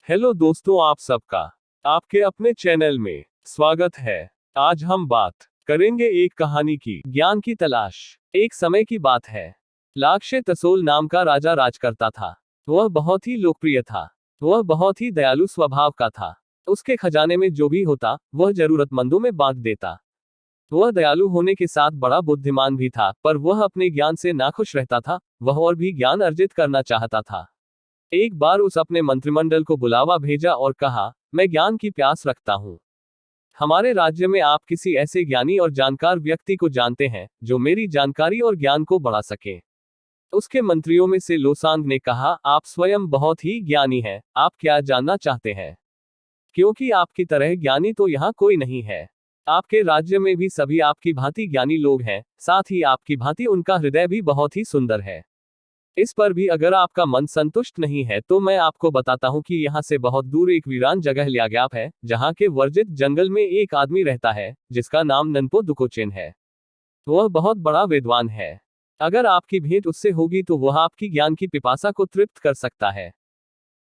Hello दोस्तों, आप सबका आपके अपने चैनल में स्वागत है। आज हम बात करेंगे एक कहानी की, ज्ञान की तलाश। एक समय की बात है। लाक्षे तसोल नाम का राजा राज करता था। वह बहुत ही लोकप्रिय था। वह बहुत ही दयालु स्वभाव का था। उसके खजाने में जो भी होता वह जरूरतमंदों में बांट देता। वह दयालु होने के साथ बड़ा बुद्धिमान भी था, पर वह अपने ज्ञान से नाखुश रहता था। वह और भी ज्ञान अर्जित करना चाहता था। एक बार उस अपने मंत्रिमंडल को बुलावा भेजा और कहा, मैं ज्ञान की प्यास रखता हूँ। हमारे राज्य में आप किसी ऐसे ज्ञानी और जानकार व्यक्ति को जानते हैं जो मेरी जानकारी और ज्ञान को बढ़ा सके। उसके मंत्रियों में से लोसांग ने कहा, आप स्वयं बहुत ही ज्ञानी हैं। आप क्या जानना चाहते हैं? क्योंकि आपकी तरह ज्ञानी तो यहाँ कोई नहीं है। आपके राज्य में भी सभी आपकी भांति ज्ञानी लोग हैं, साथ ही आपकी भांति उनका हृदय भी बहुत ही सुंदर है। इस पर भी अगर आपका मन संतुष्ट नहीं है तो मैं आपको बताता हूँ कि यहाँ से बहुत दूर एक वीरान जगह ल्याग्याप है, जहाँ के वर्जित जंगल में एक आदमी रहता है जिसका नाम ननपो दुकोचेन है। वह बहुत बड़ा विद्वान है। अगर आपकी भेंट उससे होगी तो वह आपकी ज्ञान की पिपासा को तृप्त कर सकता है।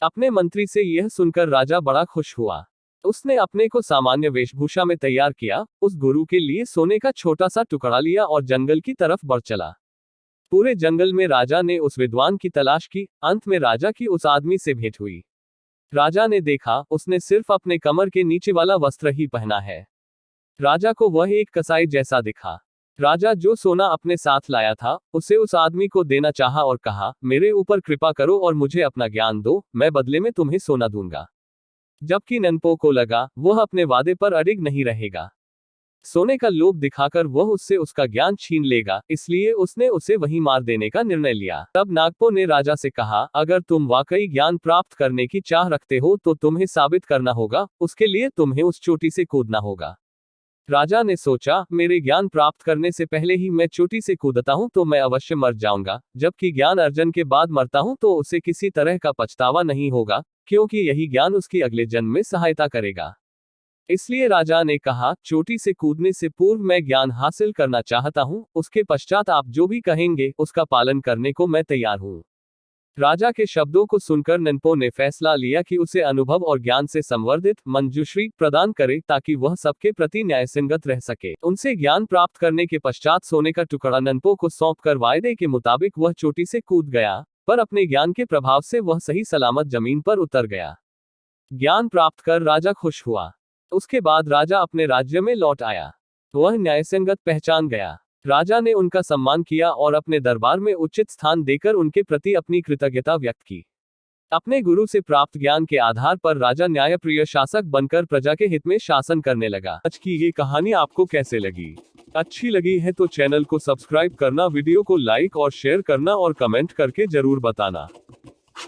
अपने मंत्री से यह सुनकर राजा बड़ा खुश हुआ। उसने अपने को सामान्य वेशभूषा में तैयार किया, उस गुरु के लिए सोने का छोटा सा टुकड़ा लिया और जंगल की तरफ बढ़ चला। पूरे जंगल में राजा ने उस विद्वान की तलाश की। अंत में राजा की उस आदमी से भेंट हुई। राजा ने देखा, उसने सिर्फ अपने कमर के नीचे वाला वस्त्र ही पहना है। राजा को वह एक कसाई जैसा दिखा। राजा जो सोना अपने साथ लाया था उसे उस आदमी को देना चाहा और कहा, मेरे ऊपर कृपा करो और मुझे अपना ज्ञान दो, मैं बदले में तुम्हें सोना दूंगा। जबकि ननपो को लगा वह अपने वादे पर अडिग नहीं रहेगा। सोने का लोभ दिखाकर वह उससे उसका ज्ञान छीन लेगा, इसलिए उसने उसे वहीं मार देने का निर्णय लिया। तब नागपो ने राजा से कहा, अगर तुम वाकई ज्ञान प्राप्त करने की चाह रखते हो तो तुम्हें साबित करना होगा। उसके लिए तुम्हें उस चोटी से कूदना होगा। राजा ने सोचा, मेरे ज्ञान प्राप्त करने से पहले ही मैं चोटी से कूदता हूं तो मैं अवश्य मर जाऊंगा, जबकि ज्ञान अर्जन के बाद मरता हूं तो उसे किसी तरह का पछतावा नहीं होगा, क्योंकि यही ज्ञान उसकी अगले जन्म में सहायता करेगा। इसलिए राजा ने कहा, चोटी से कूदने से पूर्व मैं ज्ञान हासिल करना चाहता हूं, उसके पश्चात आप जो भी कहेंगे उसका पालन करने को मैं तैयार हूं। राजा के शब्दों को सुनकर ननपो ने फैसला लिया कि उसे अनुभव और ज्ञान से संवर्धित मंजूश्री प्रदान करे ताकि वह सबके प्रति न्यायसंगत रह सके। उनसे ज्ञान प्राप्त करने के पश्चात सोने का टुकड़ा ननपो को सौंपकर वायदे के मुताबिक वह चोटी से कूद गया, पर अपने ज्ञान के प्रभाव से वह सही सलामत जमीन पर उतर गया। ज्ञान प्राप्त कर राजा खुश हुआ। उसके बाद राजा अपने राज्य में लौट आया। वह न्यायसंगत पहचान गया। राजा ने उनका सम्मान किया और अपने दरबार में उचित स्थान देकर उनके प्रति अपनी कृतज्ञता व्यक्त की। अपने गुरु से प्राप्त ज्ञान के आधार पर राजा न्यायप्रिय शासक बनकर प्रजा के हित में शासन करने लगा। आज की ये कहानी आपको कैसे लगी? अच्छी लगी है तो चैनल को सब्सक्राइब करना, वीडियो को लाइक और शेयर करना और कमेंट करके जरूर बताना।